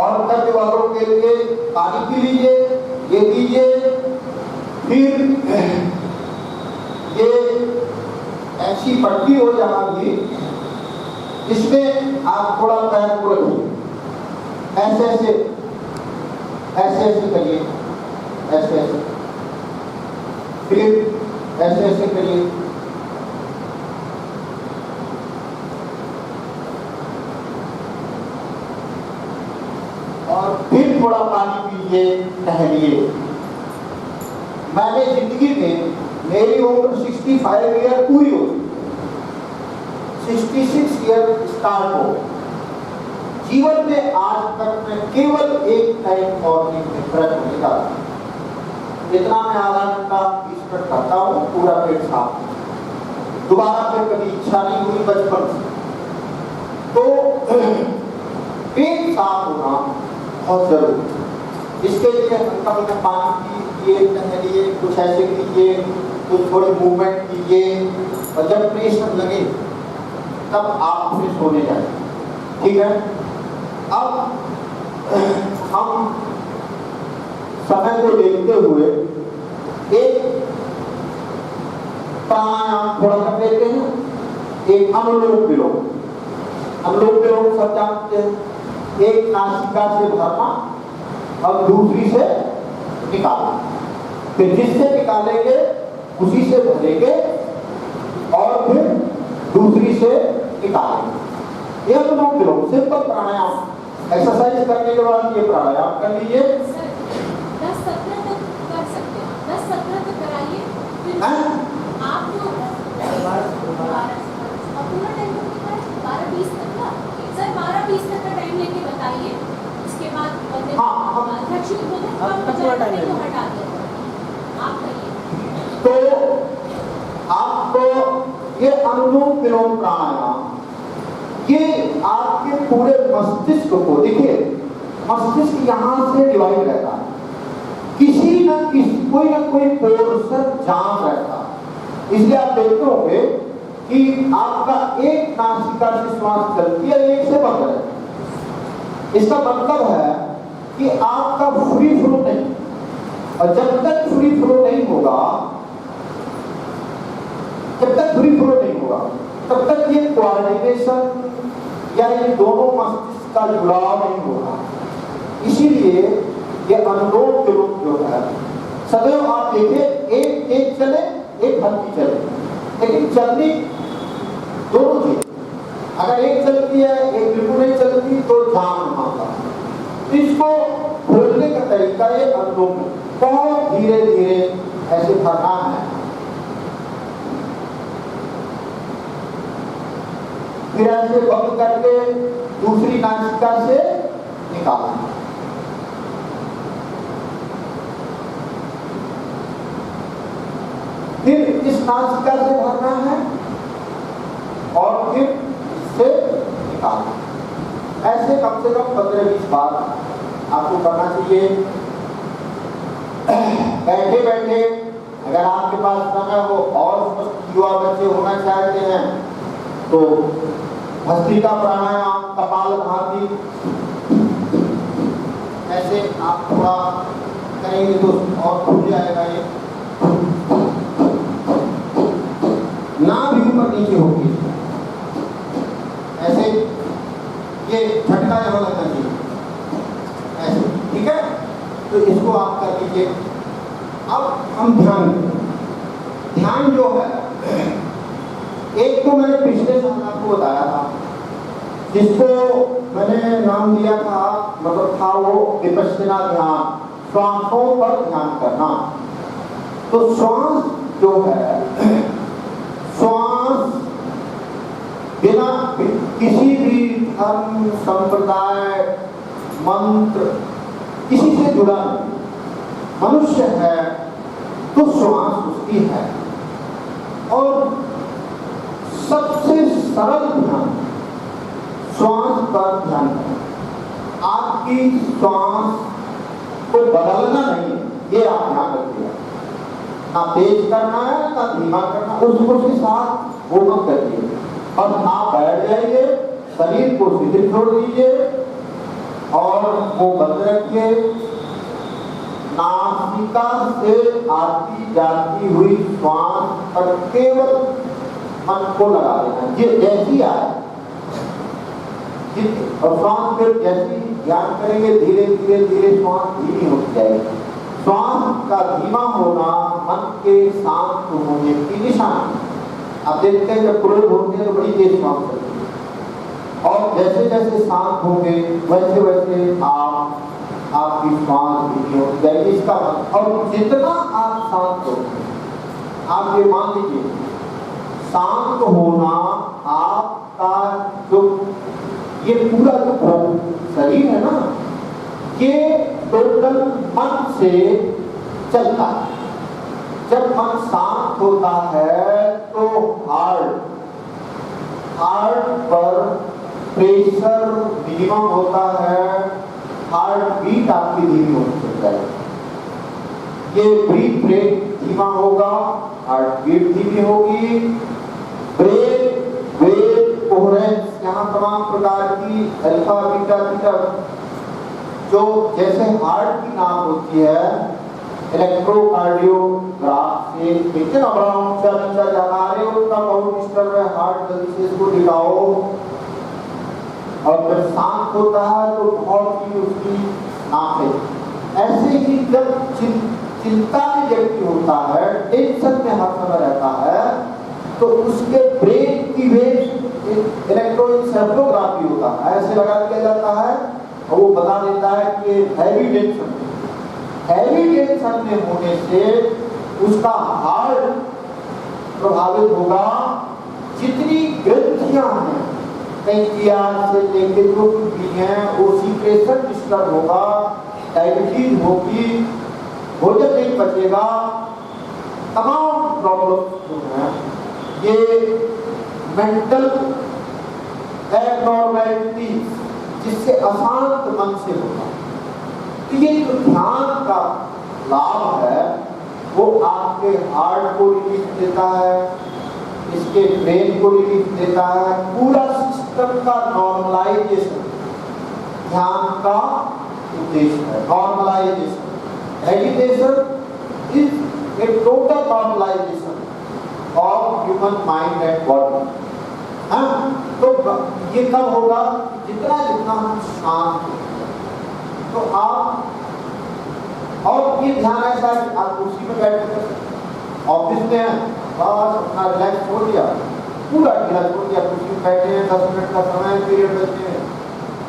और कब्ज वालों के लिए पानी पी लीजिए, ये लीजिए, फिर ये ऐसी पट्टी हो जहां भी, इसमें आप थोड़ा पैर को रखिए, ऐसे ऐसे ऐसे ऐसे करिए, ऐसे ऐसे, फिर ऐसे ऐसे करिए, और फिर थोड़ा पानी पीजिए, टहलिए। मैंने जिंदगी में, मेरी उम्र 65 ईयर पूरी हो, 66 ईयर स्टार्ट हो, जीवन में आज तक मैं केवल एक टाइम मॉर्निंग में ब्रश नहीं करता। इतना मैं आधा घंटा 20 मिनट करता हूँ, पूरा पेट साफ। दोबारा फिर कभी इच्छा नहीं हुई बचपन से। तो पेट साफ होना बहुत जरूरी। इसके लिए हल्का हल्का पानी पीजिए, टहलिए, कुछ ऐसे कीजिए, कुछ थोड़ी मूवमेंट कीजिए, और जब प्रेशर लगे तब आप फिर सोने जाए। ठीक है, अब हम समय को देखते हुए एक प्राणायाम थोड़ा कर लेते हैं। एक अनुलोम विलोम, अनुलोम विलोम सब जानते हैं। एक नासिका से भरना और दूसरी से निकालना, फिर जिससे निकालेंगे उसी से भरेंगे और फिर दूसरी से निकालेंगे। यह अनुलोम विलोम सिंपल प्राणायाम। एक्सरसाइज करने के बाद ये प्राणायाम कर लीजिए। 10-17 तक कर सकते हैं, 10-17 तक कराइए। फिर आप पूरा टाइम कितना है? 12-20 तक का सर, 12-20 तक का टाइम लेके बताइए। उसके बाद अध्यक्ष हटा दिया। आप कहिए। तो आपको ये अनुलोम विलोम प्राणायाम, ये आपके पूरे मस्तिष्क को, देखिए मस्तिष्क यहाँ से डिवाइड रहता है, किसी न किसी कोई ना कोई पोर्शन जाम रहता है। इसलिए आप देखते होंगे कि आपका एक नासिका से श्वास चलती है, एक से बंद है। इसका मतलब है कि आपका फ्री फ्लो नहीं, और जब तक फ्री फ्लो नहीं होगा, जब तक फ्री फ्लो नहीं होगा तब तक ये कोऑर्डिनेशन या ये दोनों मस्तिष्क का जुड़ाव नहीं होगा। इसीलिए ये अनुलोम विलोम जो है, सदैव आप देखिए एक चले, एक हल्की चले, लेकिन चलनी दोनों चीज। अगर एक चलती है, एक बिल्कुल नहीं चलती, तो जाम होगा। इसको बोलने का तरीका ये अनुलोम, बहुत धीरे धीरे ऐसे भरना है, फिर ऐसे बंद करके दूसरी नासिका से निकालना। फिर इस नासिका से भरना है और फिर इससे निकालना। ऐसे कम से कम 15-20 बार आपको करना चाहिए। बैठे बैठे अगर आपके पास समय हो और युवा बच्चे होना चाहते हैं तो भस्त्रिका प्राणायाम, कपालभाति, ऐसे आप थोड़ा करेंगे तो और खुल जाएगा। ये नाभि ऊपर नीचे होगी, ऐसे ये झटका यहाँ लगना चाहिए, ऐसे। ठीक है, तो इसको आप कर लीजिए। अब हम ध्यान जो है, एक तो मैंने पिछले साल आपको बताया था, जिसको मैंने नाम दिया था, मतलब था वो विपश्यना ध्यान, श्वासों पर ध्यान करना। तो श्वास जो है, श्वास बिना किसी भी धर्म, संप्रदाय, मंत्र, किसी से जुड़ा मनुष्य है तो श्वास उसकी है। और सबसे सरल ध्यान श्वास पर ध्यान करें। आपकी श्वास को बदलना नहीं, ये आप ध्यान रखिए। ना तेज करना है ना धीमा करना, उसके साथ वो मत करिए। और आप बैठ जाइए, शरीर को शिथिल छोड़ दीजिए और वो बंद रखिए। नासिका से आती जाती हुई श्वास पर केवल मन को लगा देना, ये जैसी आए। और श्वास फिर जैसी ध्यान करेंगे, धीरे धीरे धीरे श्वास धीमी होती जाएगी। श्वास का धीमा होना मन के शांत होने की निशानी। आप देखते हैं जब क्रोध होते हैं तो बड़ी तेज श्वास चलती है, और जैसे जैसे शांत होंगे वैसे वैसे आप आपकी श्वास धीमी होती जाएगी। इसका और जितना आप शांत हो, आप ये मान लीजिए शांत होना आपका जो ये पूरा जो शरीर है ना, ये टोटल मन से चलता है। जब मन शांत होता है तो हार्ट पर प्रेशर मिनिमम होता है, हार्ट बीट आपकी धीमी होती है, ये ब्रीथ रेट धीमा होगा, हार्ट बीट धीमी होगी, ब्रेन वेव कोहेरेंस, यहाँ तमाम प्रकार की अल्फा बीटा थीटा जो जैसे हार्ट की नाप होती है, इलेक्ट्रोकार्डियोग्राफ से देखते ना, बड़ा ऊंचा नीचा जाना रहे हो उनका बहुत डिस्टर्ब है हार्ट, जल्दी से इसको दिखाओ। और जब शांत होता है तो बहुत ही उसकी नाप है। ऐसे ही जब चिंता में व्यक्ति होता है, टेंशन में हर समय रहता है, तो उसके ब्रेन की वेव इलेक्ट्रोएन्सेफेलोग्राफी होता है, ऐसे लगा दिया जाता है और वो बता देता है कि हैवी टेंशन में होने से उसका हार्ट प्रभावित होगा। जितनी ग्रंथियां हैं पैंक्रियास से लेकर जो कुछ भी हैं, वो सीक्रेशन डिस्टर्ब होगा, डायबिटीज होगी, भोजन नहीं पचेगा, तमाम प्रॉब्लम जो है ये मेंटल एबनॉर्मैलिटी जिससे अशांत मन से होगा। तो ये जो ध्यान का लाभ है वो आपके हार्ट को रिलीफ देता है, इसके ब्रेन को रिलीफ देता है, पूरा सिस्टम का नॉर्मलाइजेशन ध्यान का उद्देश्य है। Normalisation, meditation is a total normalisation of human mind and body. तो ये कब होगा? जितना जितना हम शांत होंगे। तो आप और ये ध्यान ऐसा है, आप कुर्सी में बैठे ऑफिस में हैं, बस अपना रिलैक्स छोड़ दिया, पूरा ढीला छोड़ दिया, कुर्सी में बैठे हैं, 10 मिनट का समय पीरियड बचते हैं,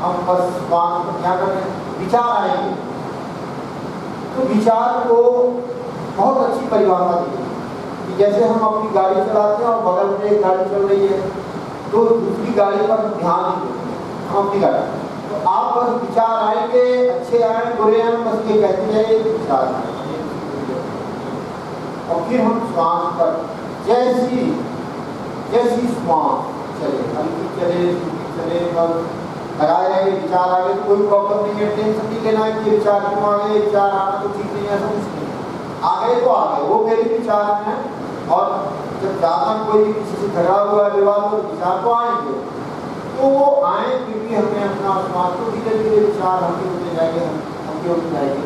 हम बस श्वास पर क्या कर रहे हैं, विचार आएंगे। तो विचार को बहुत अच्छी परिभाषा दी है कि जैसे हम अपनी गाड़ी चलाते हैं और बगल में एक गाड़ी चल रही है, तो दूसरी गाड़ी पर ध्यान नहीं देते, हम अपनी गाड़ी, तो आप बस विचार आएंगे, अच्छे आए बुरे आए, बस ये कहते जाइए विचार आए। और फिर हम श्वास पर जैसी श्वास चले, हल्की चले, चले, बस लगाए रहेंगे। विचार आ गए तो कोई प्रॉब्लम नहीं है, टेंशन नहीं लेना है कि विचार क्यों आ गए, विचार आना तो ठीक नहीं है, ऐसा कुछ नहीं, आ गए तो आ गए, वो मेरे विचार हैं। और जब ज्यादा कोई किसी से झगड़ा हुआ है, विवाद, तो विचार तो आएंगे, तो वो आए, क्योंकि हमें अपना श्वास को धीरे धीरे विचार हमके होते जाएंगे, हमके होते जाएंगे,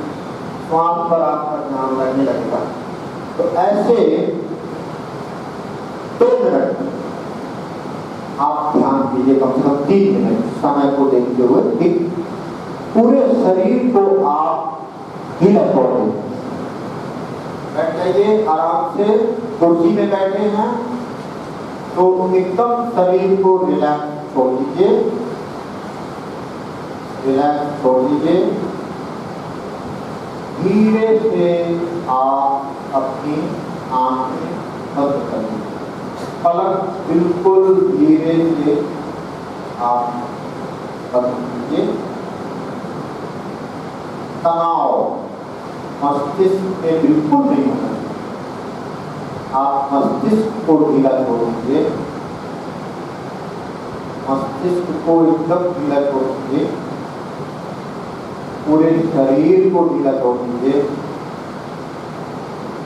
श्वास पर आपका ध्यान लगने लगेगा। तो ऐसे 2 मिनट आप ध्यान कीजिए, कम से कम 3 मिनट समय को देखते हुए, ठीक पूरे शरीर को आप ढीला छोड़ दें, बैठ जाइए आराम से। कुर्सी में बैठे हैं तो एकदम शरीर को रिलैक्स छोड़ दीजिए, रिलैक्स छोड़ दीजिए। धीरे से आप अपनी आंखें बंद कर दीजिए, पलक बिल्कुल धीरे से आप बंद कीजिए। तनाव मस्तिष्क में बिल्कुल नहीं होना चाहिए, आप मस्तिष्क को ढीला छोड़ दीजिए, मस्तिष्क को एकदम ढीला छोड़ दीजिए, पूरे शरीर को ढीला छोड़ दीजिए,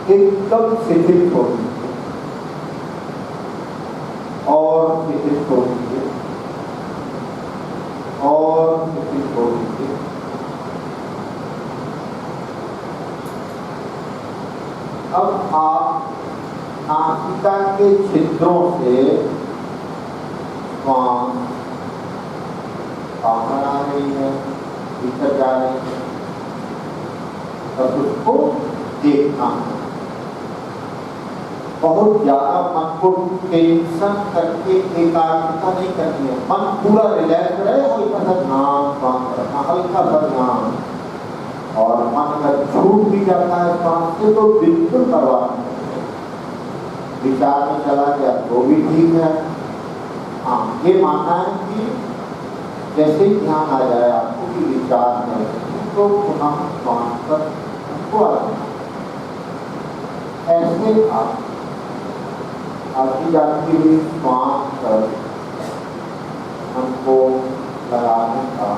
एकदम शिथिल छोड़ दीजिए और शिथिल छोड़ दीजिए और शिथिल छोड़ दीजिए। अब आप नासिका के छिद्रों से श्वास बाहर आ रही है, भीतर जा रही है, बस उसको देखना है। बहुत ज्यादा मन को टेंशन करके एकाग्रता नहीं करनी है, मन पूरा रिलैक्स रहे, हल्का सा ध्यान, हल्का सा ध्यान, भी करना है श्वास से तो बिल्कुल परवाह नहीं करते। विचार में चला गया तो भी ठीक है। हाँ, ये मानना है कि जैसे ही ध्यान आ जाए आपको कि विचार में तो पुनः श्वास पर हमको आ जाए। ऐसे आप आती जाती हुई श्वास पर हमको लगाने का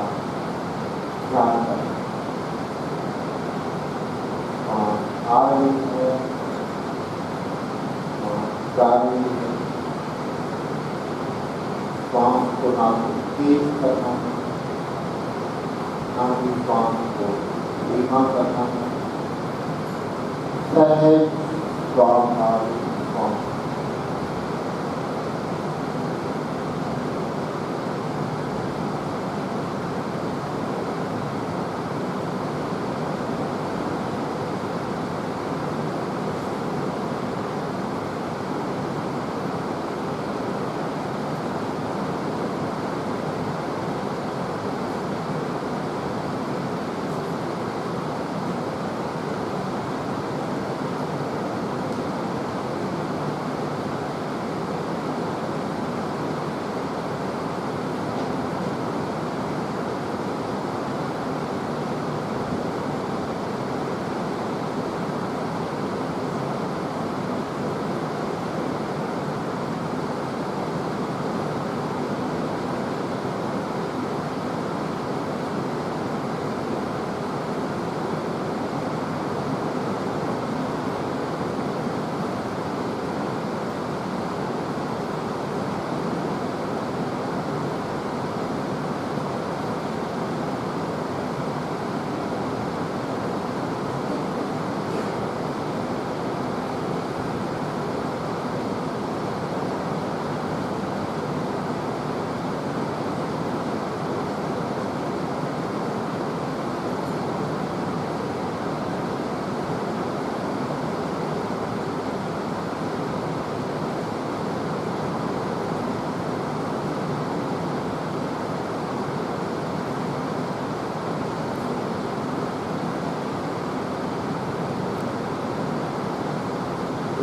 ध्यान करें। आ रही है, जा रही है, श्वास को नाम तेज करना है, नाम श्वास को धीमा करना है। सहज स्वाभाविक श्वास।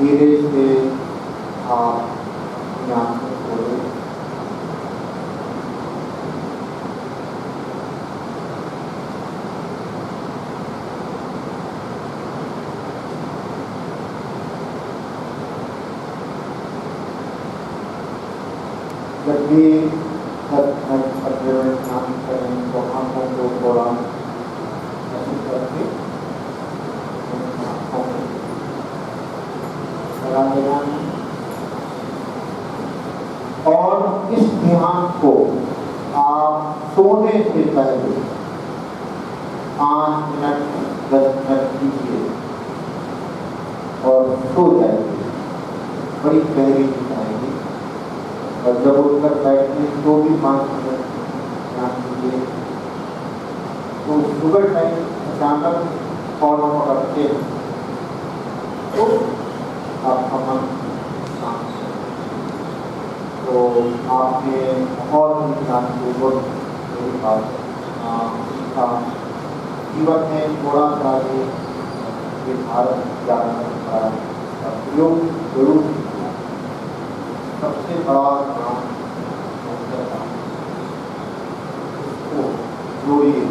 धीरे से आप अपनी आंखें खोलें। जब भी ध्यान करें तो आंखों को थोड़ा ऐसे करके आंखों में लगा देना है और इस ध्यान को आप सोने से पहले 5 मिनट 10 मिनट कीजिए और सो जाइए। बड़ी गहरी नींद आएगी। और जब उठकर बैठने तो भी 5 मिनट ध्यान कीजिए। तो सुबह टाइम अचानक फौरन पकड़ते हैं तो आपका मन शांत है। तो आपने बहुत ही ध्यानपूर्वक मेरी बात सीखा। जीवन में थोड़ा सा ये भारत जानने का प्रयोग जरूर किया। सबसे बड़ा काम उसको जोड़िए।